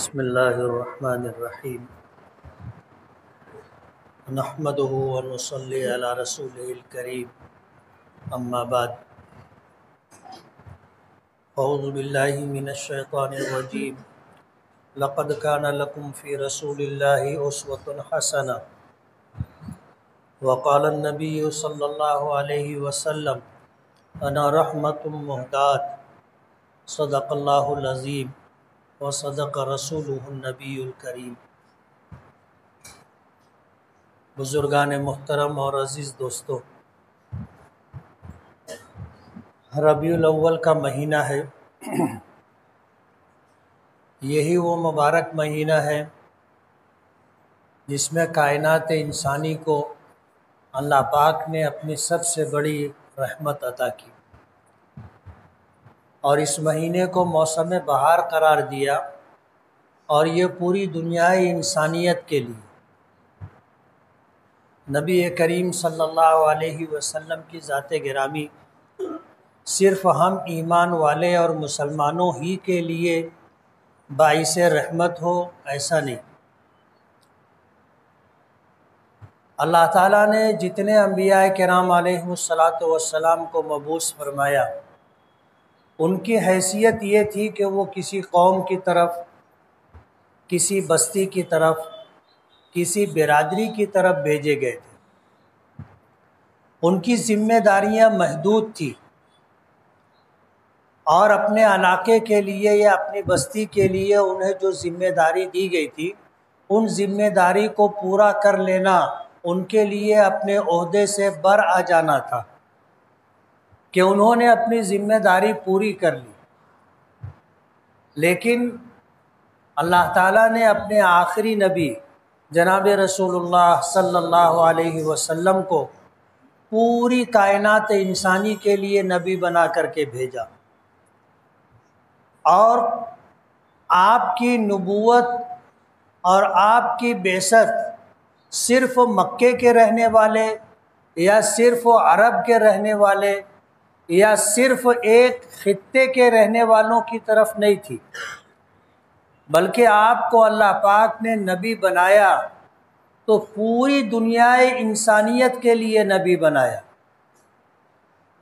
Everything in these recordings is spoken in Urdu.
بسم اللہ الرحمن الرحیم نحمده ونصلی علی رسولہ الکریم اما بعد اعوذ باللہ من الشیطان الرجیم لقد کان لکم فی رسول اللہ اسوۃ حسنہ وقال النبی صلی اللہ علیہ وسلم انا رحمۃ مہداۃ صدق اللہ العظیم وصدق رسولہ النبی الکریم۔ بزرگان محترم اور عزیز دوستو، ربیع الاول کا مہینہ ہے۔ یہی وہ مبارک مہینہ ہے جس میں کائنات انسانی کو اللہ پاک نے اپنی سب سے بڑی رحمت عطا کی، اور اس مہینے کو موسم بہار قرار دیا، اور یہ پوری دنیائے انسانیت کے لیے نبی کریم صلی اللہ علیہ وسلم کی ذات گرامی صرف ہم ایمان والے اور مسلمانوں ہی کے لیے باعث رحمت ہو، ایسا نہیں۔ اللہ تعالیٰ نے جتنے انبیاء کرام علیہ السلام کو مبعوث فرمایا، ان کی حیثیت یہ تھی کہ وہ کسی قوم کی طرف، کسی بستی کی طرف، کسی برادری کی طرف بھیجے گئے تھے۔ ان کی ذمہ داریاں محدود تھیں، اور اپنے علاقے کے لیے یا اپنی بستی کے لیے انہیں جو ذمہ داری دی گئی تھی، ان ذمہ داری کو پورا کر لینا ان کے لیے اپنے عہدے سے بر آ جانا تھا کہ انہوں نے اپنی ذمہ داری پوری کر لی۔ لیکن اللہ تعالیٰ نے اپنے آخری نبی جناب رسول اللہ صلی اللہ علیہ وسلم کو پوری کائنات انسانی کے لیے نبی بنا کر کے بھیجا، اور آپ کی نبوت اور آپ کی بعثت صرف مکے کے رہنے والے یا صرف عرب کے رہنے والے یا صرف ایک خطے کے رہنے والوں کی طرف نہیں تھی، بلکہ آپ کو اللہ پاک نے نبی بنایا تو پوری دنیائے انسانیت کے لیے نبی بنایا۔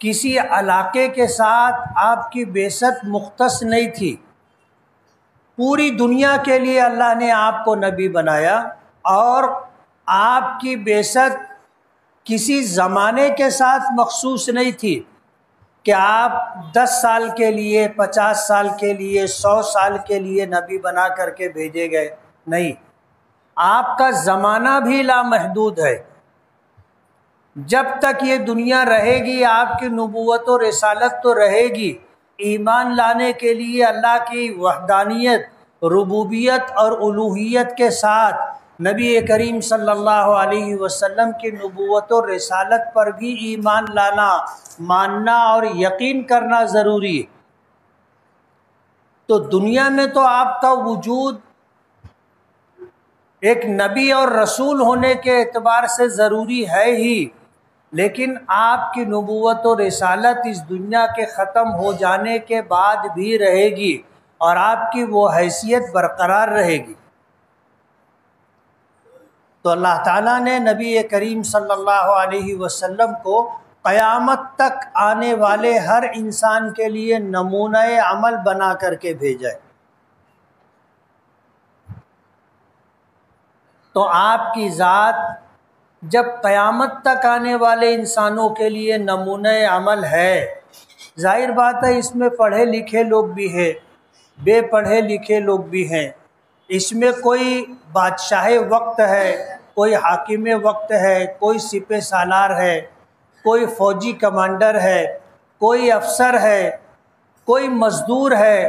کسی علاقے کے ساتھ آپ کی بعثت مختص نہیں تھی، پوری دنیا کے لیے اللہ نے آپ کو نبی بنایا، اور آپ کی بعثت کسی زمانے کے ساتھ مخصوص نہیں تھی کہ آپ 10 سال کے لیے، 50 سال کے لیے، 100 سال کے لیے نبی بنا کر کے بھیجے گئے، نہیں، آپ کا زمانہ بھی لامحدود ہے۔ جب تک یہ دنیا رہے گی آپ کی نبوت و رسالت تو رہے گی۔ ایمان لانے کے لیے اللہ کی وحدانیت، ربوبیت اور الوہیت کے ساتھ نبی کریم صلی اللہ علیہ وسلم کی نبوت و رسالت پر بھی ایمان لانا، ماننا اور یقین کرنا ضروری ہے۔ تو دنیا میں تو آپ کا وجود ایک نبی اور رسول ہونے کے اعتبار سے ضروری ہے ہی، لیکن آپ کی نبوت و رسالت اس دنیا کے ختم ہو جانے کے بعد بھی رہے گی، اور آپ کی وہ حیثیت برقرار رہے گی۔ تو اللہ تعالیٰ نے نبی کریم صلی اللہ علیہ وسلم کو قیامت تک آنے والے ہر انسان کے لیے نمونہ عمل بنا کر کے بھیجا ہے۔ تو آپ کی ذات جب قیامت تک آنے والے انسانوں کے لیے نمونہ عمل ہے، ظاہر بات ہے اس میں پڑھے لکھے لوگ بھی ہیں، بے پڑھے لکھے لوگ بھی ہیں، اس میں کوئی بادشاہ وقت ہے، کوئی حاکم وقت ہے، کوئی سپہ سالار ہے، کوئی فوجی کمانڈر ہے، کوئی افسر ہے، کوئی مزدور ہے،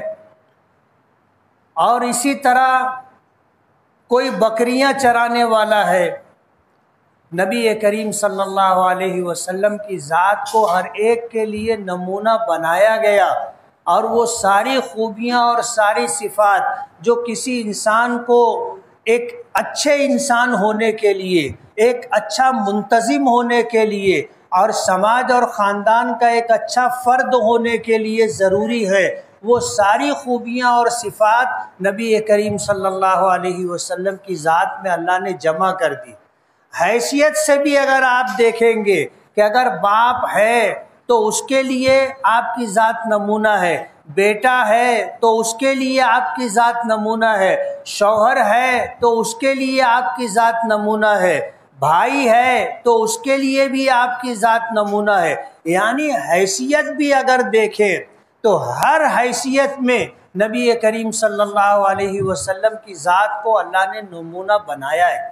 اور اسی طرح کوئی بکریاں چرانے والا ہے۔ نبی کریم صلی اللہ علیہ وسلم کی ذات کو ہر ایک کے لیے نمونہ بنایا گیا، اور وہ ساری خوبیاں اور ساری صفات جو کسی انسان کو ایک اچھے انسان ہونے کے لیے، ایک اچھا منتظم ہونے کے لیے، اور سماج اور خاندان کا ایک اچھا فرد ہونے کے لیے ضروری ہے، وہ ساری خوبیاں اور صفات نبی کریم صلی اللہ علیہ وسلم کی ذات میں اللہ نے جمع کر دی۔ حیثیت سے بھی اگر آپ دیکھیں گے کہ اگر باپ ہے تو اس کے لیے آپ کی ذات نمونہ ہے، بیٹا ہے تو اس کے لیے آپ کی ذات نمونہ ہے، شوہر ہے تو اس کے لیے آپ کی ذات نمونہ ہے، بھائی ہے تو اس کے لیے بھی آپ کی ذات نمونہ ہے۔ یعنی حیثیت بھی اگر دیکھیں تو ہر حیثیت میں نبی کریم صلی اللہ علیہ وسلم کی ذات کو اللہ نے نمونہ بنایا ہے۔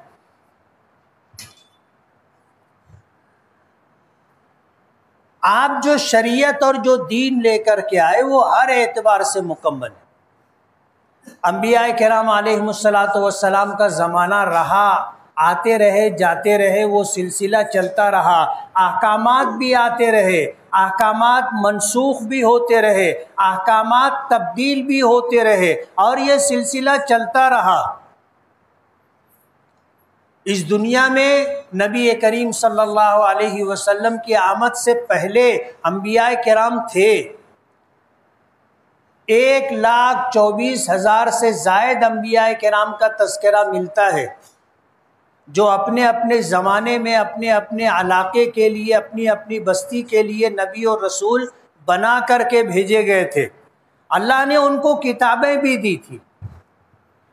آپ جو شریعت اور جو دین لے کر کے آئے وہ ہر اعتبار سے مکمل ہے۔ انبیاء کرام علیہ السلام کا زمانہ رہا، آتے رہے جاتے رہے، وہ سلسلہ چلتا رہا، احکامات بھی آتے رہے، احکامات منسوخ بھی ہوتے رہے، احکامات تبدیل بھی ہوتے رہے، اور یہ سلسلہ چلتا رہا۔ اس دنیا میں نبی کریم صلی اللہ علیہ وسلم کی آمد سے پہلے انبیاء کرام تھے۔ 1,24,000 سے زائد انبیاء کرام کا تذکرہ ملتا ہے، جو اپنے اپنے زمانے میں اپنے اپنے علاقے کے لیے، اپنی اپنی بستی کے لیے نبی اور رسول بنا کر کے بھیجے گئے تھے۔ اللہ نے ان کو کتابیں بھی دی تھی،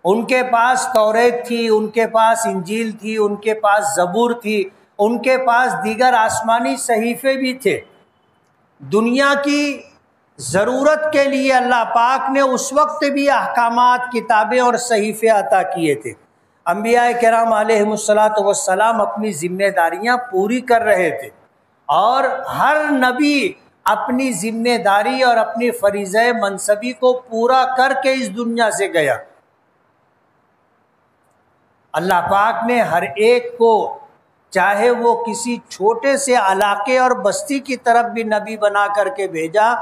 ان کے پاس توریت تھی، ان کے پاس انجیل تھی، ان کے پاس زبور تھی، ان کے پاس دیگر آسمانی صحیفے بھی تھے۔ دنیا کی ضرورت کے لیے اللہ پاک نے اس وقت بھی احکامات، کتابیں اور صحیفے عطا کیے تھے۔ انبیاء کرام علیہ السلام اپنی ذمہ داریاں پوری کر رہے تھے، اور ہر نبی اپنی ذمہ داری اور اپنی فریضہ منصبی کو پورا کر کے اس دنیا سے گیا۔ اللہ پاک نے ہر ایک کو، چاہے وہ کسی چھوٹے سے علاقے اور بستی کی طرف بھی نبی بنا کر کے بھیجا،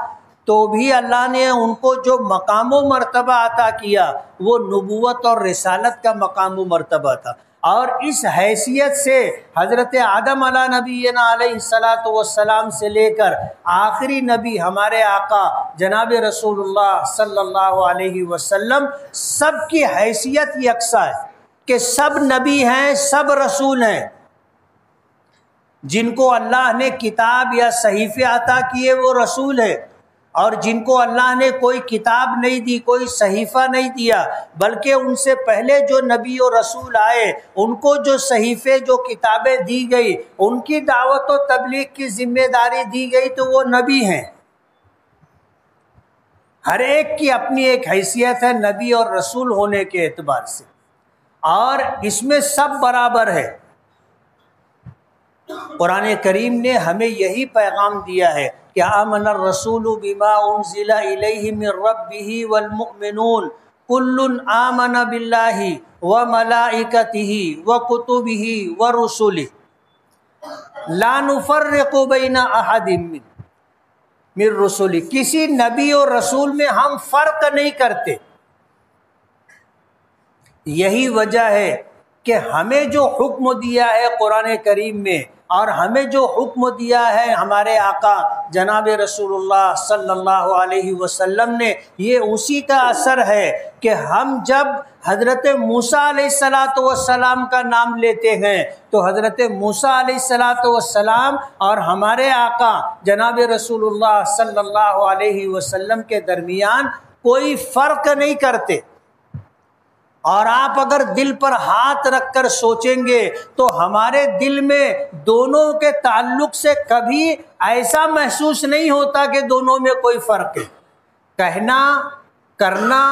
تو بھی اللہ نے ان کو جو مقام و مرتبہ عطا کیا وہ نبوت اور رسالت کا مقام و مرتبہ تھا۔ اور اس حیثیت سے حضرت آدم علیہ نبینا علیہ السلام سے لے کر آخری نبی ہمارے آقا جناب رسول اللہ صلی اللہ علیہ وسلم، سب کی حیثیت یکساں ہے کہ سب نبی ہیں، سب رسول ہیں۔ جن کو اللہ نے کتاب یا صحیفے عطا کیے وہ رسول ہیں، اور جن کو اللہ نے کوئی کتاب نہیں دی، کوئی صحیفہ نہیں دیا، بلکہ ان سے پہلے جو نبی و رسول آئے ان کو جو صحیفے، جو کتابیں دی گئی، ان کی دعوت و تبلیغ کی ذمہ داری دی گئی، تو وہ نبی ہیں۔ ہر ایک کی اپنی ایک حیثیت ہے نبی اور رسول ہونے کے اعتبار سے، اور اس میں سب برابر ہے۔ قرآن کریم نے ہمیں یہی پیغام دیا ہے کہ آمن الرسول بما انزل الیہ من ربہ والمؤمنون کل آمن باللہ وملائکتہ وکتبہ ورسلہ لا نفرق بین احد من رسلہ۔ کسی نبی اور رسول میں ہم فرق نہیں کرتے۔ یہی وجہ ہے کہ ہمیں جو حکم دیا ہے قرآن کریم میں، اور ہمیں جو حکم دیا ہے ہمارے آقا جناب رسول اللہ صلی اللہ علیہ وسلم نے، یہ اسی کا اثر ہے کہ ہم جب حضرت موسیٰ علیہ السلام کا نام لیتے ہیں تو حضرت موسیٰ علیہ السلام اور ہمارے آقا جناب رسول اللہ صلی اللہ علیہ وسلم کے درمیان کوئی فرق نہیں کرتے۔ اور آپ اگر دل پر ہاتھ رکھ کر سوچیں گے تو ہمارے دل میں دونوں کے تعلق سے کبھی ایسا محسوس نہیں ہوتا کہ دونوں میں کوئی فرق ہے۔ کہنا، کرنا،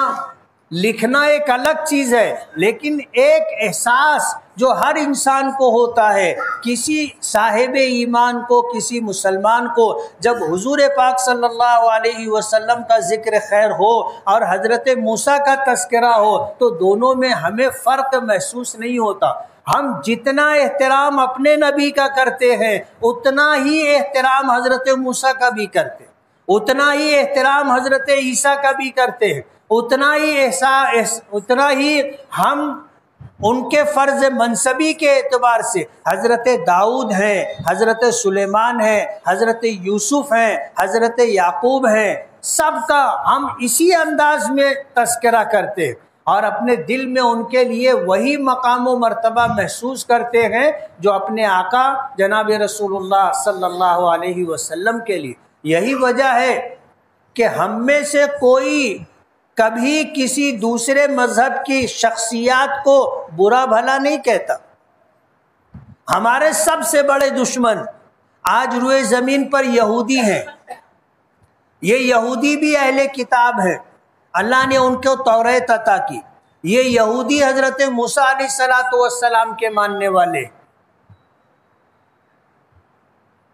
لکھنا ایک الگ چیز ہے، لیکن ایک احساس جو ہر انسان کو ہوتا ہے، کسی صاحب ایمان کو، کسی مسلمان کو جب حضور پاک صلی اللہ علیہ وسلم کا ذکر خیر ہو اور حضرت موسیٰ کا تذکرہ ہو تو دونوں میں ہمیں فرق محسوس نہیں ہوتا۔ ہم جتنا احترام اپنے نبی کا کرتے ہیں اتنا ہی احترام حضرت موسیٰ کا بھی کرتے ہیں، اتنا ہی احترام حضرت عیسیٰ کا بھی کرتے ہیں، اتنا ہی ہم ان کے فرض منصبی کے اعتبار سے حضرت داؤد ہیں، حضرت سلیمان ہیں، حضرت یوسف ہیں، حضرت یعقوب ہیں، سب کا ہم اسی انداز میں تذکرہ کرتے ہیں اور اپنے دل میں ان کے لیے وہی مقام و مرتبہ محسوس کرتے ہیں جو اپنے آقا جناب رسول اللہ صلی اللہ علیہ وسلم کے لیے۔ یہی وجہ ہے کہ ہم میں سے کوئی کبھی کسی دوسرے مذہب کی شخصیات کو برا بھلا نہیں کہتا۔ ہمارے سب سے بڑے دشمن آج روئے زمین پر یہودی ہیں۔ یہ یہودی بھی اہل کتاب ہیں، اللہ نے ان کو توریت عطا کی۔ یہ یہودی حضرت موسیٰ علیہ السلام کے ماننے والے،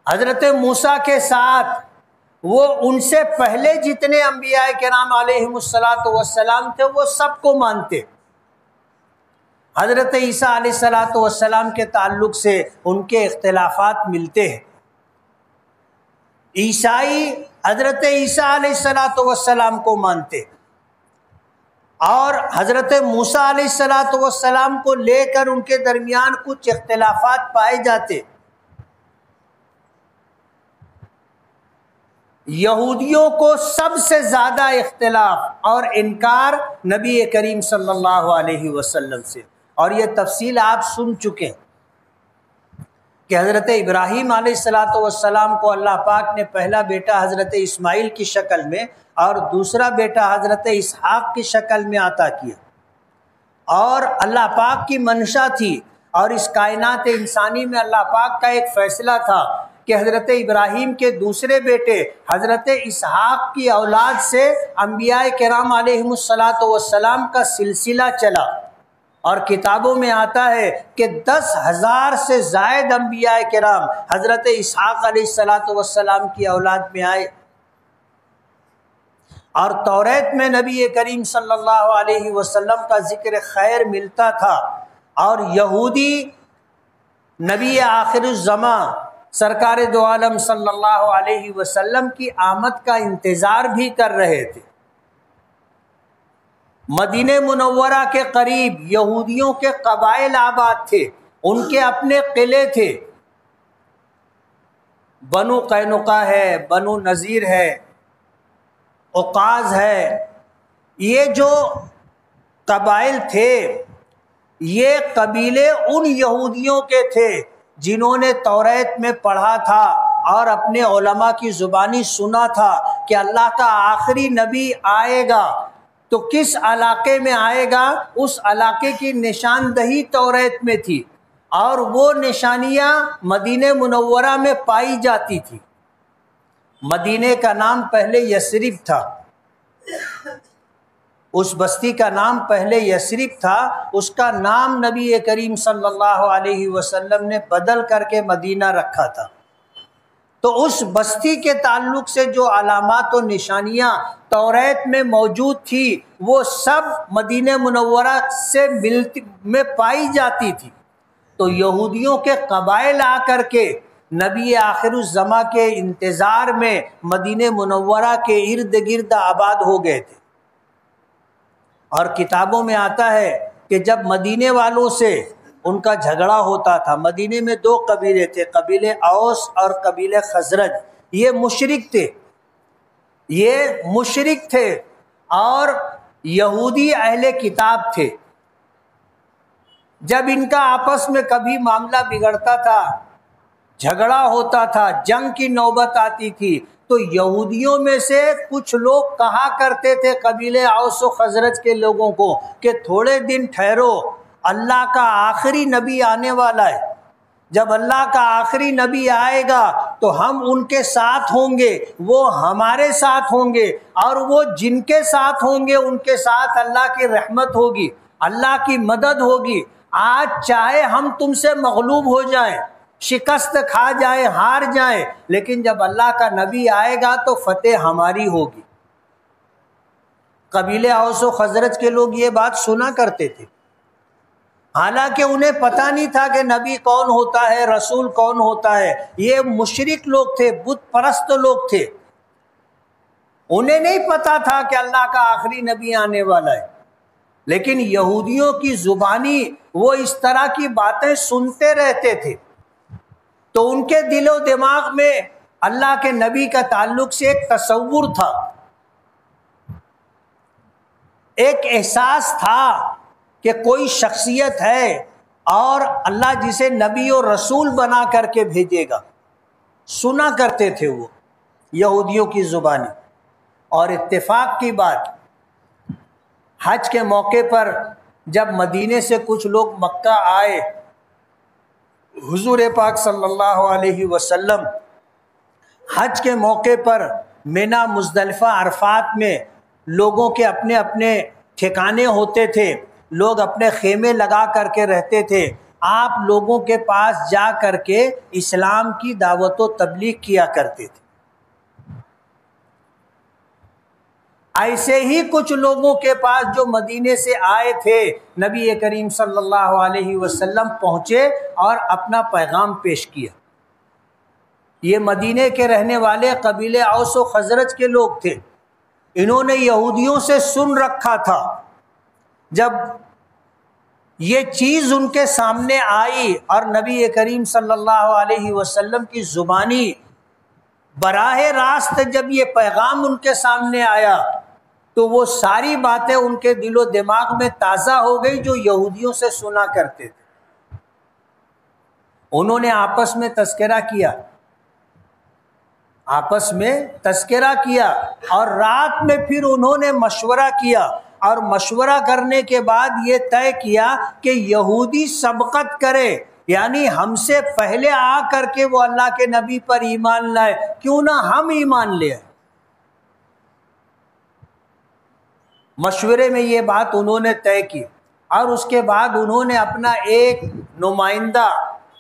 حضرت موسیٰ کے ساتھ وہ ان سے پہلے جتنے انبیاء کرام علیہم السلام تھے وہ سب کو مانتے۔ حضرت عیسیٰ علیہ السلام کے تعلق سے ان کے اختلافات ملتے ہیں۔ عیسائی حضرت عیسیٰ علیہ السلام کو مانتے اور حضرت موسیٰ علیہ السلام کو لے کر ان کے درمیان کچھ اختلافات پائے جاتے۔ یہودیوں کو سب سے زیادہ اختلاف اور انکار نبی کریم صلی اللہ علیہ وسلم سے، اور یہ تفصیل آپ سن چکے کہ حضرت ابراہیم علیہ السلام کو اللہ پاک نے پہلا بیٹا حضرت اسماعیل کی شکل میں اور دوسرا بیٹا حضرت اسحاق کی شکل میں عطا کیا، اور اللہ پاک کی منشا تھی اور اس کائنات انسانی میں اللہ پاک کا ایک فیصلہ تھا کہ حضرت ابراہیم کے دوسرے بیٹے حضرت اسحاق کی اولاد سے انبیاء کرام علیہم السلام کا سلسلہ چلا، اور کتابوں میں آتا ہے کہ 10,000 سے زائد انبیاء کرام حضرت اسحاق علیہ السلام کی اولاد میں آئے، اور توریت میں نبی کریم صلی اللہ علیہ وسلم کا ذکر خیر ملتا تھا، اور یہودی نبی آخر الزمان سرکار دو عالم صلی اللہ علیہ وسلم کی آمد کا انتظار بھی کر رہے تھے۔ مدینہ منورہ کے قریب یہودیوں کے قبائل آباد تھے، ان کے اپنے قلعے تھے، بنو قینقاع ہے، بنو نذیر ہے، عقاز ہے، یہ جو قبائل تھے یہ قبیلے ان یہودیوں کے تھے جنہوں نے توریت میں پڑھا تھا اور اپنے علماء کی زبانی سنا تھا کہ اللہ کا آخری نبی آئے گا، تو کس علاقے میں آئے گا، اس علاقے کی نشاندہی توریت میں تھی، اور وہ نشانیاں مدینہ منورہ میں پائی جاتی تھی۔ مدینہ کا نام پہلے یثرب تھا، اس بستی کا نام پہلے یثرب تھا، اس کا نام نبی کریم صلی اللہ علیہ وسلم نے بدل کر کے مدینہ رکھا تھا۔ تو اس بستی کے تعلق سے جو علامات و نشانیاں توریت میں موجود تھی وہ سب مدینہ منورہ سے میں پائی جاتی تھی۔ تو یہودیوں کے قبائل آ کر کے نبی آخر الزماں کے انتظار میں مدینہ منورہ کے ارد گرد آباد ہو گئے تھے، اور کتابوں میں آتا ہے کہ جب مدینے والوں سے ان کا جھگڑا ہوتا تھا، مدینے میں 2 قبیلے تھے، قبیلے اوس اور قبیلے خزرج، یہ مشرک تھے اور یہودی اہل کتاب تھے۔ جب ان کا آپس میں کبھی معاملہ بگڑتا تھا، جھگڑا ہوتا تھا، جنگ کی نوبت آتی تھی، تو یہودیوں میں سے کچھ لوگ کہا کرتے تھے قبیلے اوس و خزرج کے لوگوں کو کہ تھوڑے دن ٹھہرو، اللہ کا آخری نبی آنے والا ہے، جب اللہ کا آخری نبی آئے گا تو ہم ان کے ساتھ ہوں گے، وہ ہمارے ساتھ ہوں گے، اور وہ جن کے ساتھ ہوں گے ان کے ساتھ اللہ کی رحمت ہوگی، اللہ کی مدد ہوگی۔ آج چاہے ہم تم سے مغلوب ہو جائیں، شکست کھا جائیں، ہار جائیں، لیکن جب اللہ کا نبی آئے گا تو فتح ہماری ہوگی۔ قبیلے اوس و خزرج کے لوگ یہ بات سنا کرتے تھے، حالانکہ انہیں پتہ نہیں تھا کہ نبی کون ہوتا ہے، رسول کون ہوتا ہے۔ یہ مشرک لوگ تھے، بت پرست لوگ تھے، انہیں نہیں پتا تھا کہ اللہ کا آخری نبی آنے والا ہے، لیکن یہودیوں کی زبانی وہ اس طرح کی باتیں سنتے رہتے تھے، تو ان کے دل و دماغ میں اللہ کے نبی کا تعلق سے ایک تصور تھا ایک احساس تھا کہ کوئی شخصیت ہے اور اللہ جسے نبی اور رسول بنا کر کے بھیجے گا، سنا کرتے تھے وہ یہودیوں کی زبانی۔ اور اتفاق کی بات، حج کے موقع پر جب مدینے سے کچھ لوگ مکہ آئے، حضور پاک صلی اللہ علیہ وسلم حج کے موقع پر مینا، مزدلفہ، عرفات میں لوگوں کے اپنے اپنے ٹھکانے ہوتے تھے، لوگ اپنے خیمے لگا کر کے رہتے تھے، آپ لوگوں کے پاس جا کر کے اسلام کی دعوت و تبلیغ کیا کرتے تھے۔ ایسے ہی کچھ لوگوں کے پاس جو مدینے سے آئے تھے، نبی کریم صلی اللہ علیہ وسلم پہنچے اور اپنا پیغام پیش کیا۔ یہ مدینے کے رہنے والے قبیلے اوس و خزرج کے لوگ تھے، انہوں نے یہودیوں سے سن رکھا تھا۔ جب یہ چیز ان کے سامنے آئی اور نبی کریم صلی اللہ علیہ وسلم کی زبانی براہ راست جب یہ پیغام ان کے سامنے آیا تو وہ ساری باتیں ان کے دل و دماغ میں تازہ ہو گئی جو یہودیوں سے سنا کرتے تھے۔ انہوں نے آپس میں تذکرہ کیا اور رات میں پھر انہوں نے مشورہ کیا، اور مشورہ کرنے کے بعد یہ طے کیا کہ یہودی سبقت کرے، یعنی ہم سے پہلے آ کر کے وہ اللہ کے نبی پر ایمان لائے، کیوں نہ ہم ایمان لے آئے۔ مشورے میں یہ بات انہوں نے طے کی، اور اس کے بعد انہوں نے اپنا ایک نمائندہ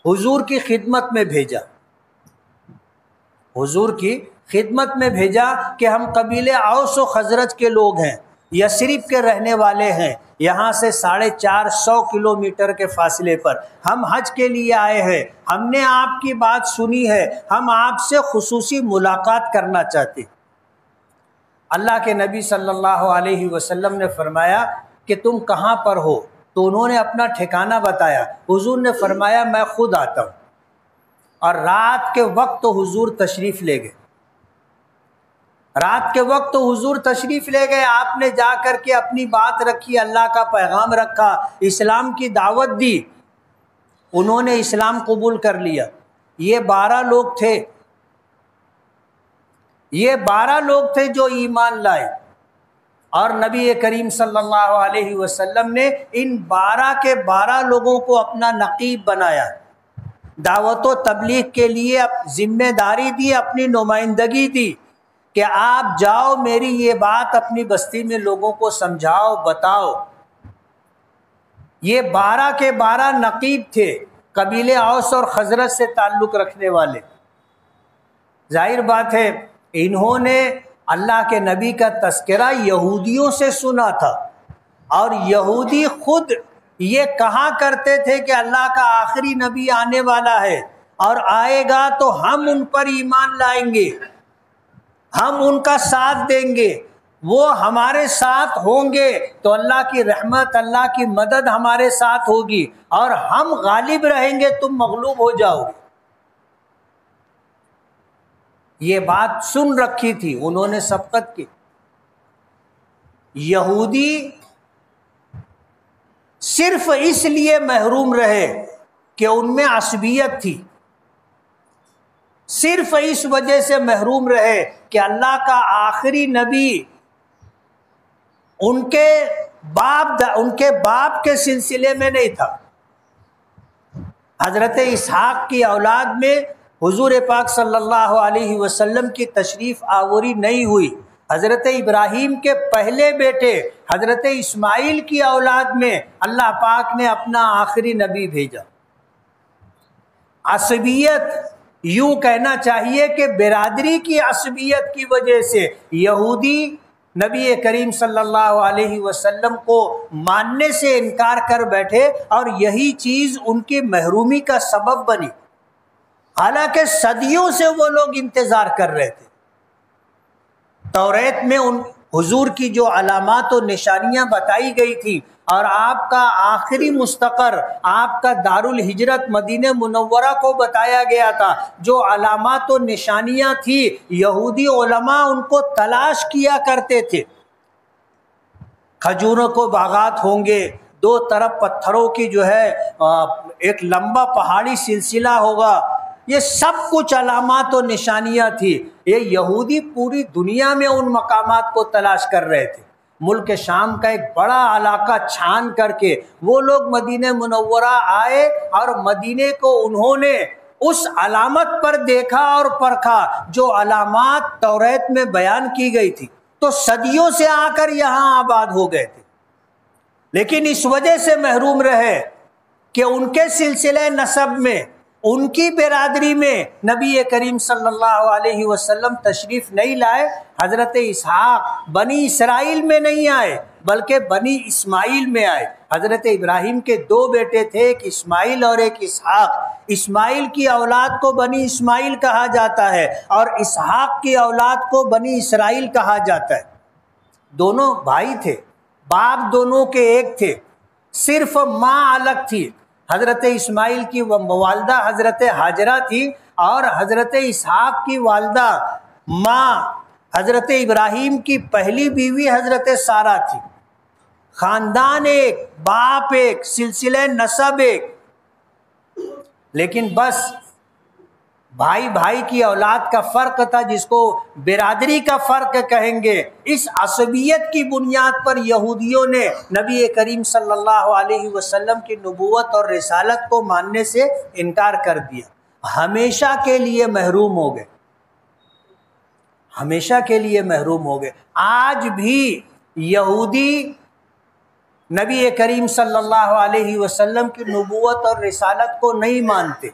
حضور کی خدمت میں بھیجا، کہ ہم قبیلے اوس و خزرج کے لوگ ہیں، یثرب کے رہنے والے ہیں، یہاں سے 450 کلومیٹر کے فاصلے پر ہم حج کے لیے آئے ہیں، ہم نے آپ کی بات سنی ہے، ہم آپ سے خصوصی ملاقات کرنا چاہتے ہیں۔ اللہ کے نبی صلی اللہ علیہ وسلم نے فرمایا کہ تم کہاں پر ہو؟ تو انہوں نے اپنا ٹھکانہ بتایا۔ حضور نے فرمایا میں خود آتا ہوں، اور رات کے وقت حضور تشریف لے گئے۔ آپ نے جا کر کے اپنی بات رکھی، اللہ کا پیغام رکھا، اسلام کی دعوت دی، انہوں نے اسلام قبول کر لیا۔ یہ 12 لوگ تھے جو ایمان لائے، اور نبی کریم صلی اللہ علیہ وسلم نے ان 12 کے 12 لوگوں کو اپنا نقیب بنایا، دعوت و تبلیغ کے لیے ذمہ داری دی، اپنی نمائندگی دی کہ آپ جاؤ، میری یہ بات اپنی بستی میں لوگوں کو سمجھاؤ، بتاؤ۔ یہ 12 کے 12 نقیب تھے، قبیلے اوس اور خزرج سے تعلق رکھنے والے۔ ظاہر بات ہے انہوں نے اللہ کے نبی کا تذکرہ یہودیوں سے سنا تھا، اور یہودی خود یہ کہا کرتے تھے کہ اللہ کا آخری نبی آنے والا ہے، اور آئے گا تو ہم ان پر ایمان لائیں گے، ہم ان کا ساتھ دیں گے، وہ ہمارے ساتھ ہوں گے تو اللہ کی رحمت، اللہ کی مدد ہمارے ساتھ ہوگی، اور ہم غالب رہیں گے، تم مغلوب ہو جاؤ گے۔ یہ بات سن رکھی تھی، انہوں نے سبقت کی۔ یہودی صرف اس لیے محروم رہے کہ ان میں عصبیت تھی، صرف اس وجہ سے محروم رہے کہ اللہ کا آخری نبی ان کے باپ کے سلسلے میں نہیں تھا۔ حضرت اسحاق کی اولاد میں حضور پاک صلی اللہ علیہ وسلم کی تشریف آوری نہیں ہوئی۔ حضرت ابراہیم کے پہلے بیٹے حضرت اسماعیل کی اولاد میں اللہ پاک نے اپنا آخری نبی بھیجا۔ عصبیت، یوں کہنا چاہیے کہ برادری کی عصبیت کی وجہ سے یہودی نبی کریم صلی اللہ علیہ وسلم کو ماننے سے انکار کر بیٹھے، اور یہی چیز ان کی محرومی کا سبب بنی، حالانکہ صدیوں سے وہ لوگ انتظار کر رہے تھے۔ توریت میں ان حضور کی جو علامات و نشانیاں بتائی گئی تھی، اور آپ کا آخری مستقر، آپ کا دار الہجرت مدینہ منورہ کو بتایا گیا تھا، جو علامات و نشانیاں تھی، یہودی علماء ان کو تلاش کیا کرتے تھے۔ کھجوروں کو باغات ہوں گے، دو طرف پتھروں کی جو ہے ایک لمبا پہاڑی سلسلہ ہوگا. یہ سب کچھ علامات و نشانیاں تھی. یہ یہودی پوری دنیا میں ان مقامات کو تلاش کر رہے تھے. ملک شام کا ایک بڑا علاقہ چھان کر کے وہ لوگ مدینہ منورہ آئے اور مدینے کو انہوں نے اس علامت پر دیکھا اور پرکھا جو علامات توریت میں بیان کی گئی تھی. تو صدیوں سے آ کر یہاں آباد ہو گئے تھے، لیکن اس وجہ سے محروم رہے کہ ان کے سلسلے نسب میں، ان کی برادری میں نبی کریم صلی اللہ علیہ وسلم تشریف نہیں لائے. حضرت اسحاق بنی اسرائیل میں نہیں آئے بلکہ بنی اسماعیل میں آئے. حضرت ابراہیم کے دو بیٹے تھے، ایک اسماعیل اور ایک اسحاق. اسماعیل کی اولاد کو بنی اسماعیل کہا جاتا ہے اور اسحاق کی اولاد کو بنی اسرائیل کہا جاتا ہے. دونوں بھائی تھے، باپ دونوں کے ایک تھے، صرف ماں الگ تھی. حضرت اسماعیل کی والدہ حضرت ہاجرہ تھی اور حضرت اسحاق کی والدہ ماں حضرت ابراہیم کی پہلی بیوی حضرت سارہ تھی. خاندان ایک، باپ ایک، سلسلہ نسب ایک، لیکن بس بھائی بھائی کی اولاد کا فرق تھا، جس کو برادری کا فرق کہیں گے. اس عصبیت کی بنیاد پر یہودیوں نے نبی کریم صلی اللہ علیہ وسلم کی نبوت اور رسالت کو ماننے سے انکار کر دیا. ہمیشہ کے لیے محروم ہو گئے، ہمیشہ کے لیے محروم ہو گئے. آج بھی یہودی نبی کریم صلی اللہ علیہ وسلم کی نبوت اور رسالت کو نہیں مانتے.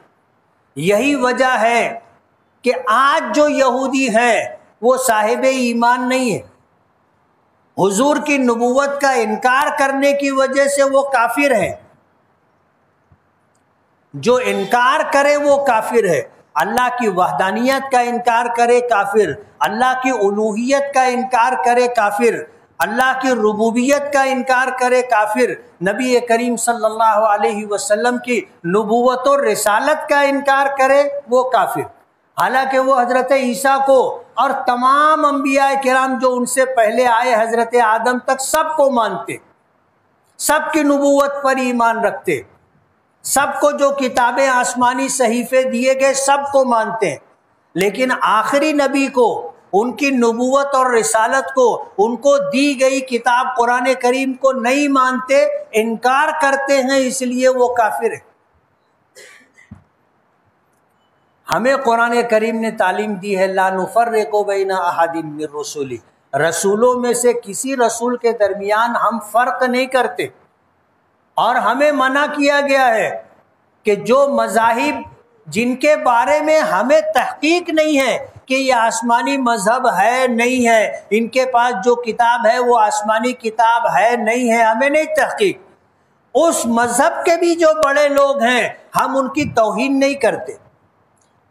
یہی وجہ ہے کہ آج جو یہودی ہیں وہ صاحب ایمان نہیں ہے. حضور کی نبوت کا انکار کرنے کی وجہ سے وہ کافر ہیں. جو انکار کرے وہ کافر ہے. اللہ کی وحدانیت کا انکار کرے کافر، اللہ کی الوہیت کا انکار کرے کافر، اللہ کی ربوبیت کا انکار کرے کافر، نبی کریم صلی اللہ علیہ وسلم کی نبوت و رسالت کا انکار کرے وہ کافر. حالانکہ وہ حضرت عیسیٰ کو اور تمام انبیاء کرام جو ان سے پہلے آئے حضرت آدم تک سب کو مانتے، سب کی نبوت پر ایمان رکھتے، سب کو جو کتابیں آسمانی صحیفے دیے گئے سب کو مانتے ہیں. لیکن آخری نبی کو، ان کی نبوت اور رسالت کو، ان کو دی گئی کتاب قرآن کریم کو نہیں مانتے، انکار کرتے ہیں، اس لیے وہ کافر ہیں. ہمیں قرآن کریم نے تعلیم دی ہے لا نفرق بین احد من رسلی، رسولوں میں سے کسی رسول کے درمیان ہم فرق نہیں کرتے. اور ہمیں منع کیا گیا ہے کہ جو مذاہب جن کے بارے میں ہمیں تحقیق نہیں ہے کہ یہ آسمانی مذہب ہے نہیں ہے، ان کے پاس جو کتاب ہے وہ آسمانی کتاب ہے نہیں ہے، ہمیں نہیں تحقیق. اس مذہب کے بھی جو بڑے لوگ ہیں ہم ان کی توہین نہیں کرتے.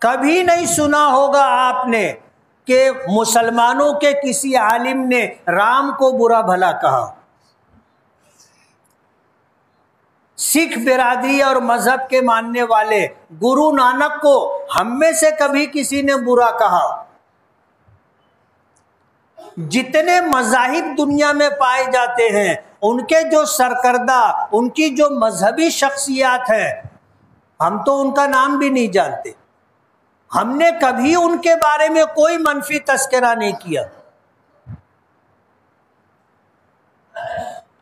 کبھی نہیں سنا ہوگا آپ نے کہ مسلمانوں کے کسی عالم نے رام کو برا بھلا کہا. سکھ برادری اور مذہب کے ماننے والے گرو نانک کو ہم میں سے کبھی کسی نے برا کہا. جتنے مذاہب دنیا میں پائے جاتے ہیں ان کے جو سرکردہ، ان کی جو مذہبی شخصیات ہیں، ہم تو ان کا نام بھی نہیں جانتے. ہم نے کبھی ان کے بارے میں کوئی منفی تذکرہ نہیں کیا.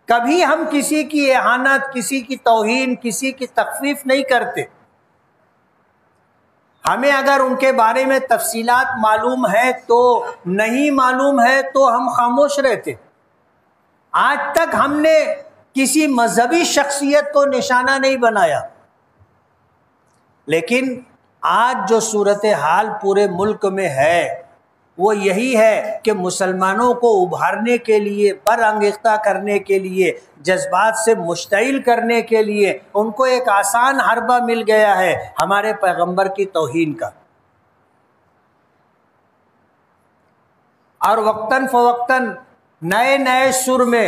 کبھی ہم کسی کی اہانت، کسی کی توہین، کسی کی تخفیف نہیں کرتے. ہمیں اگر ان کے بارے میں تفصیلات معلوم ہے تو، نہیں معلوم ہے تو ہم خاموش رہتے. آج تک ہم نے کسی مذہبی شخصیت کو نشانہ نہیں بنایا. لیکن آج جو صورتحال پورے ملک میں ہے وہ یہی ہے کہ مسلمانوں کو ابھارنے کے لیے، برانگیختہ کرنے کے لیے، جذبات سے مشتعل کرنے کے لیے ان کو ایک آسان حربہ مل گیا ہے ہمارے پیغمبر کی توہین کا. اور وقتاً فوقتاً نئے نئے سر میں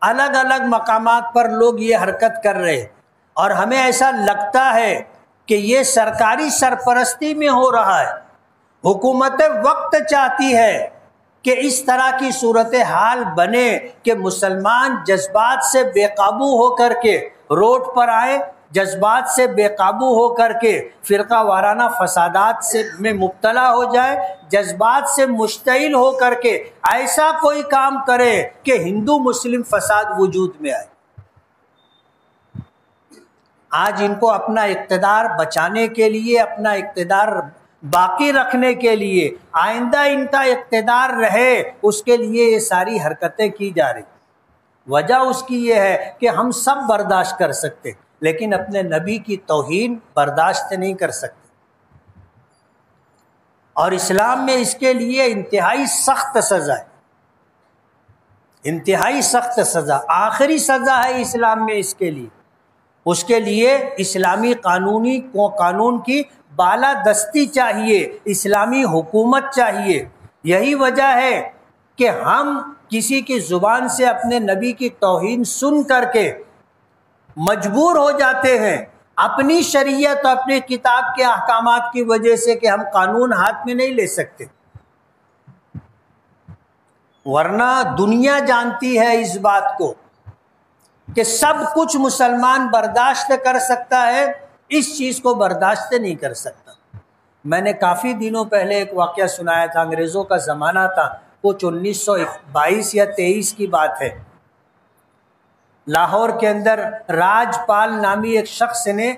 الگ الگ مقامات پر لوگ یہ حرکت کر رہے، اور ہمیں ایسا لگتا ہے کہ یہ سرکاری سرپرستی میں ہو رہا ہے. حکومت وقت چاہتی ہے کہ اس طرح کی صورتحال بنے کہ مسلمان جذبات سے بے قابو ہو کر کے روڈ پر آئے، جذبات سے بے قابو ہو کر کے فرقہ وارانہ فسادات میں مبتلا ہو جائے، جذبات سے مشتعل ہو کر کے ایسا کوئی کام کرے کہ ہندو مسلم فساد وجود میں آئے۔ آج ان کو اپنا اقتدار بچانے کے لیے، اپنا اقتدار باقی رکھنے کے لیے، آئندہ ان کا اقتدار رہے اس کے لیے یہ ساری حرکتیں کی جا رہی۔ وجہ اس کی یہ ہے کہ ہم سب برداشت کر سکتے لیکن اپنے نبی کی توہین برداشت نہیں کر سکتے، اور اسلام میں اس کے لیے انتہائی سخت سزا ہے، انتہائی سخت سزا، آخری سزا ہے اسلام میں اس کے لیے۔ اس کے لیے اسلامی قانون کی بالادستی چاہیے، اسلامی حکومت چاہیے۔ یہی وجہ ہے کہ ہم کسی کی زبان سے اپنے نبی کی توہین سن کر کے مجبور ہو جاتے ہیں اپنی شریعت اور اپنی کتاب کے احکامات کی وجہ سے کہ ہم قانون ہاتھ میں نہیں لے سکتے، ورنہ دنیا جانتی ہے اس بات کو کہ سب کچھ مسلمان برداشت کر سکتا ہے، اس چیز کو برداشت نہیں کر سکتا۔ میں نے کافی دنوں پہلے ایک واقعہ سنایا تھا، انگریزوں کا زمانہ تھا، کچھ 1922 یا 23 کی بات ہے۔ لاہور کے اندر راج پال نامی ایک شخص نے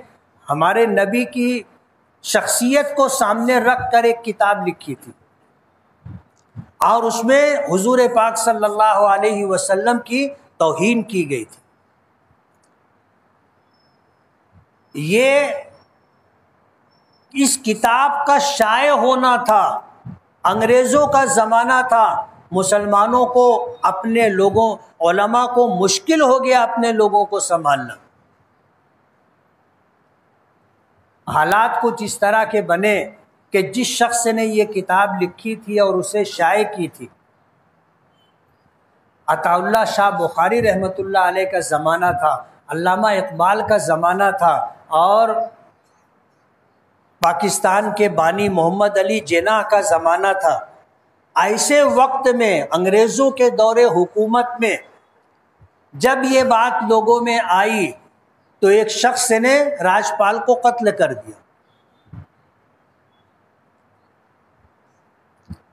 ہمارے نبی کی شخصیت کو سامنے رکھ کر ایک کتاب لکھی تھی، اور اس میں حضور پاک صلی اللہ علیہ وسلم کی توہین کی گئی تھی۔ یہ اس کتاب کا شائع ہونا تھا، انگریزوں کا زمانہ تھا، مسلمانوں کو، اپنے لوگوں، علماء کو مشکل ہو گیا اپنے لوگوں کو سنبھالنا۔ حالات کچھ اس طرح کے بنے کہ جس شخص نے یہ کتاب لکھی تھی اور اسے شائع کی تھی، عطا اللہ شاہ بخاری رحمۃ اللہ علیہ کا زمانہ تھا، علامہ اقبال کا زمانہ تھا، اور پاکستان کے بانی محمد علی جناح کا زمانہ تھا۔ ایسے وقت میں انگریزوں کے دور حکومت میں جب یہ بات لوگوں میں آئی تو ایک شخص نے راجپال کو قتل کر دیا۔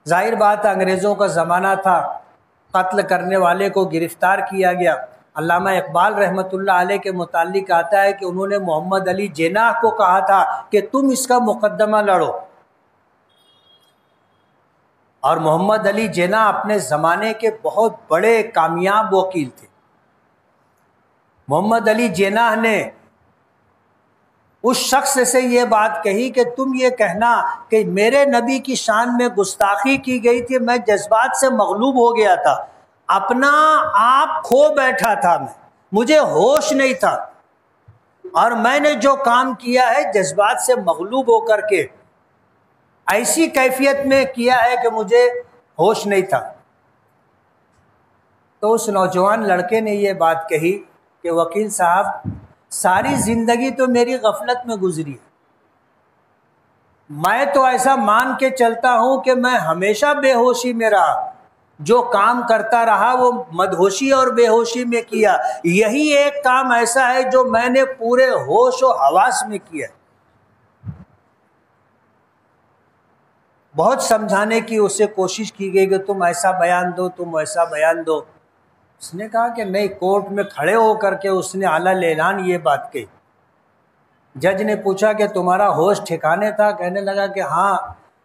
ظاہر بات انگریزوں کا زمانہ تھا، قتل کرنے والے کو گرفتار کیا گیا۔ علامہ اقبال رحمۃ اللہ علیہ کے متعلق آتا ہے کہ انہوں نے محمد علی جناح کو کہا تھا کہ تم اس کا مقدمہ لڑو، اور محمد علی جناح اپنے زمانے کے بہت بڑے کامیاب وکیل تھے۔ محمد علی جناح نے اس شخص سے یہ بات کہی کہ تم یہ کہنا کہ میرے نبی کی شان میں گستاخی کی گئی تھی، میں جذبات سے مغلوب ہو گیا تھا، اپنا آپ کھو بیٹھا تھا، مجھے ہوش نہیں تھا، اور میں نے جو کام کیا ہے جذبات سے مغلوب ہو کر کے ایسی کیفیت میں کیا ہے کہ مجھے ہوش نہیں تھا۔ تو اس نوجوان لڑکے نے یہ بات کہی کہ وکیل صاحب، ساری زندگی تو میری غفلت میں گزری، میں تو ایسا مان کے چلتا ہوں کہ میں ہمیشہ بے ہوشی میں رہا، جو کام کرتا رہا وہ مدہوشی اور بے ہوشی میں کیا، یہی ایک کام ایسا ہے جو میں نے پورے ہوش و حواس میں کیا۔ بہت سمجھانے کی اسے کوشش کی گئی کہ تم ایسا بیان دو، تم ایسا بیان دو۔ اس نے کہا کہ نہیں، کورٹ میں کھڑے ہو کر کے اس نے اعلیٰ اعلان یہ بات کہی۔ جج نے پوچھا کہ تمہارا ہوش ٹھکانے تھا؟ کہنے لگا کہ ہاں،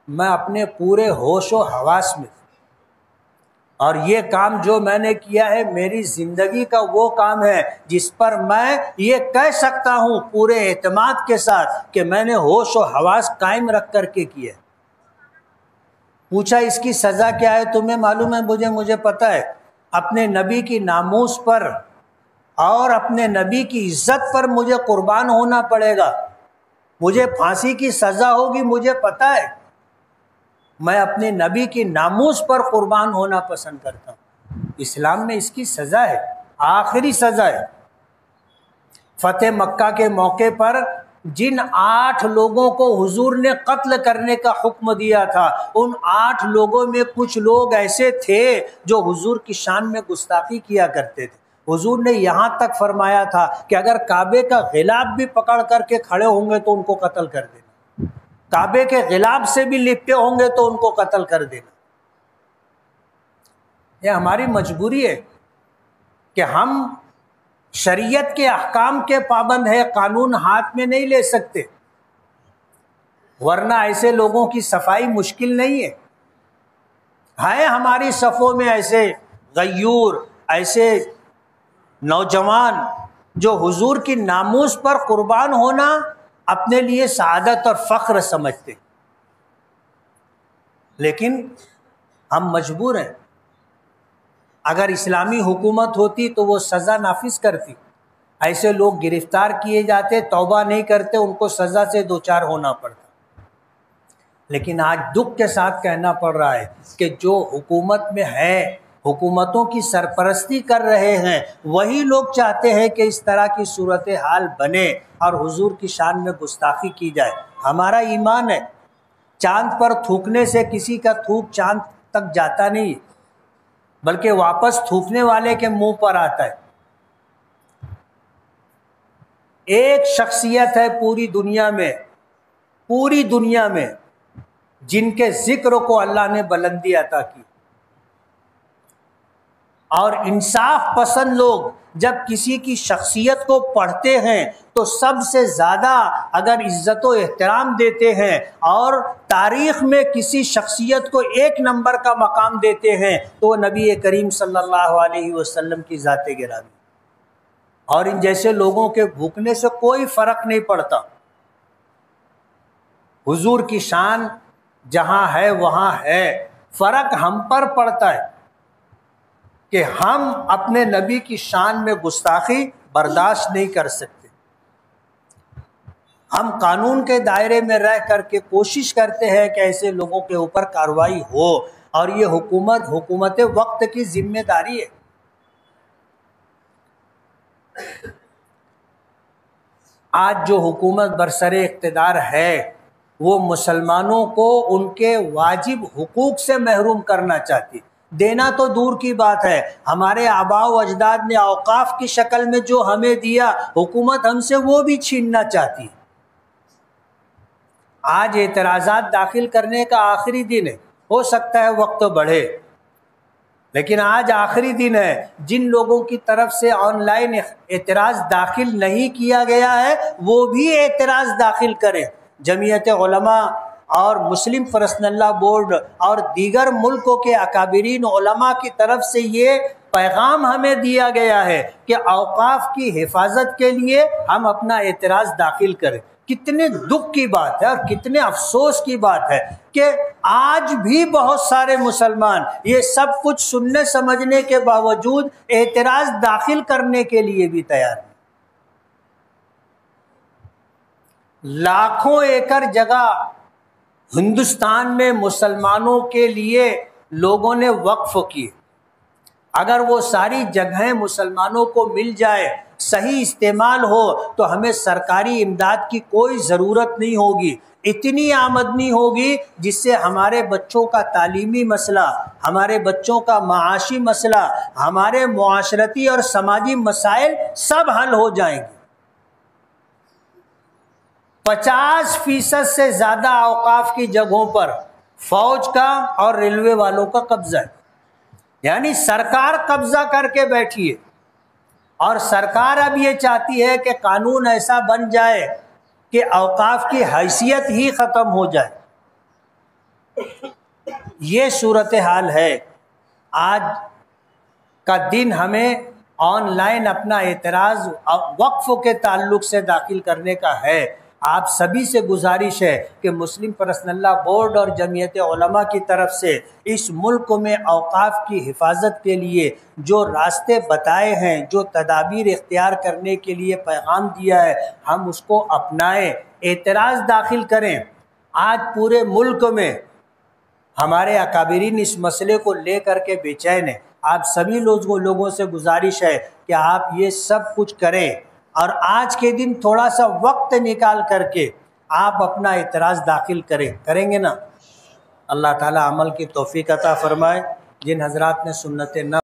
میں اپنے پورے ہوش و حواس میں، اور یہ کام جو میں نے کیا ہے میری زندگی کا وہ کام ہے جس پر میں یہ کہہ سکتا ہوں پورے اعتماد کے ساتھ کہ میں نے ہوش و حواس قائم رکھ کر کے کیا۔ پوچھا اس کی سزا کیا ہے؟ تمہیں معلوم ہے؟ مجھے پتہ ہے، اپنے نبی کی ناموس پر اور اپنے نبی کی عزت پر مجھے قربان ہونا پڑے گا، مجھے پھانسی کی سزا ہوگی، مجھے پتہ ہے، میں اپنے نبی کی ناموس پر قربان ہونا پسند کرتا ہوں۔ اسلام میں اس کی سزا ہے، آخری سزا ہے۔ فتح مکہ کے موقع پر جن 8 لوگوں کو حضور نے قتل کرنے کا حکم دیا تھا، ان 8 لوگوں میں کچھ لوگ ایسے تھے جو حضور کی شان میں گستاخی کیا کرتے تھے۔ حضور نے یہاں تک فرمایا تھا کہ اگر کعبے کا غلاف بھی پکڑ کر کے کھڑے ہوں گے تو ان کو قتل کر دینا، کعبے کے غلاف سے بھی لپٹے ہوں گے تو ان کو قتل کر دینا۔ یہ ہماری مجبوری ہے کہ ہم شریعت کے احکام کے پابند ہے، قانون ہاتھ میں نہیں لے سکتے، ورنہ ایسے لوگوں کی صفائی مشکل نہیں ہے ہماری صفوں میں ایسے غیور، ایسے نوجوان جو حضور کی ناموس پر قربان ہونا اپنے لیے سعادت اور فخر سمجھتے، لیکن ہم مجبور ہیں۔ اگر اسلامی حکومت ہوتی تو وہ سزا نافذ کرتی، ایسے لوگ گرفتار کیے جاتے، توبہ نہیں کرتے، ان کو سزا سے دوچار ہونا پڑتا۔ لیکن آج دکھ کے ساتھ کہنا پڑ رہا ہے کہ جو حکومت میں ہے، حکومتوں کی سرپرستی کر رہے ہیں، وہی لوگ چاہتے ہیں کہ اس طرح کی صورتحال بنے اور حضور کی شان میں گستاخی کی جائے۔ ہمارا ایمان ہے، چاند پر تھوکنے سے کسی کا تھوک چاند تک جاتا نہیں، بلکہ واپس تھوکنے والے کے منہ پر آتا ہے۔ ایک شخصیت ہے پوری دنیا میں جن کے ذکر کو اللہ نے بلندی عطا کی، اور انصاف پسند لوگ جب کسی کی شخصیت کو پڑھتے ہیں تو سب سے زیادہ اگر عزت و احترام دیتے ہیں اور تاریخ میں کسی شخصیت کو 1 نمبر کا مقام دیتے ہیں تو وہ نبی کریم صلی اللہ علیہ وسلم کی ذات گرامی، اور ان جیسے لوگوں کے بھوکنے سے کوئی فرق نہیں پڑتا۔ حضور کی شان جہاں ہے وہاں ہے، فرق ہم پر پڑتا ہے کہ ہم اپنے نبی کی شان میں گستاخی برداشت نہیں کر سکتے۔ ہم قانون کے دائرے میں رہ کر کے کوشش کرتے ہیں کہ ایسے لوگوں کے اوپر کارروائی ہو، اور یہ حکومت وقت کی ذمہ داری ہے۔ آج جو حکومت برسر اقتدار ہے وہ مسلمانوں کو ان کے واجب حقوق سے محروم کرنا چاہتی، دینا تو دور کی بات ہے، ہمارے آباء و اجداد نے اوقاف کی شکل میں جو ہمیں دیا، حکومت ہم سے وہ بھی چھیننا چاہتی۔ آج اعتراضات داخل کرنے کا آخری دن ہے، ہو سکتا ہے وقت بڑھے، لیکن آج آخری دن ہے۔ جن لوگوں کی طرف سے آن لائن اعتراض داخل نہیں کیا گیا ہے وہ بھی اعتراض داخل کریں۔ جمعیت علماء اور مسلم پرسنل لا بورڈ اور دیگر ملکوں کے اکابرین علماء کی طرف سے یہ پیغام ہمیں دیا گیا ہے کہ اوقاف کی حفاظت کے لیے ہم اپنا اعتراض داخل کریں۔ کتنے دکھ کی بات ہے اور کتنے افسوس کی بات ہے کہ آج بھی بہت سارے مسلمان یہ سب کچھ سننے سمجھنے کے باوجود اعتراض داخل کرنے کے لیے بھی تیار ہیں۔ لاکھوں ایکڑ جگہ ہندوستان میں مسلمانوں کے لیے لوگوں نے وقف کی، اگر وہ ساری جگہیں مسلمانوں کو مل جائے، صحیح استعمال ہو تو ہمیں سرکاری امداد کی کوئی ضرورت نہیں ہوگی، اتنی آمدنی ہوگی جس سے ہمارے بچوں کا تعلیمی مسئلہ، ہمارے بچوں کا معاشی مسئلہ، ہمارے معاشرتی اور سماجی مسائل سب حل ہو جائیں گے۔ 50% سے زیادہ اوقاف کی جگہوں پر فوج کا اور ریلوے والوں کا قبضہ ہے، یعنی سرکار قبضہ کر کے بیٹھی ہے، اور سرکار اب یہ چاہتی ہے کہ قانون ایسا بن جائے کہ اوقاف کی حیثیت ہی ختم ہو جائے۔ یہ صورتحال ہے۔ آج کا دن ہمیں آن لائن اپنا اعتراض وقف کے تعلق سے داخل کرنے کا ہے۔ آپ سبھی سے گزارش ہے کہ مسلم پرسنل لا بورڈ اور جمعیت علماء کی طرف سے اس ملک میں اوقاف کی حفاظت کے لیے جو راستے بتائے ہیں، جو تدابیر اختیار کرنے کے لیے پیغام دیا ہے، ہم اس کو اپنائیں، اعتراض داخل کریں۔ آج پورے ملک میں ہمارے اکابرین اس مسئلے کو لے کر کے بے چین ہیں۔ آپ سبھی لوگوں سے گزارش ہے کہ آپ یہ سب کچھ کریں، اور آج کے دن تھوڑا سا وقت نکال کر کے آپ اپنا اعتراض داخل کریں گے نا، اللہ تعالیٰ عمل کی توفیق عطا فرمائے۔ جن حضرات نے سنت نہ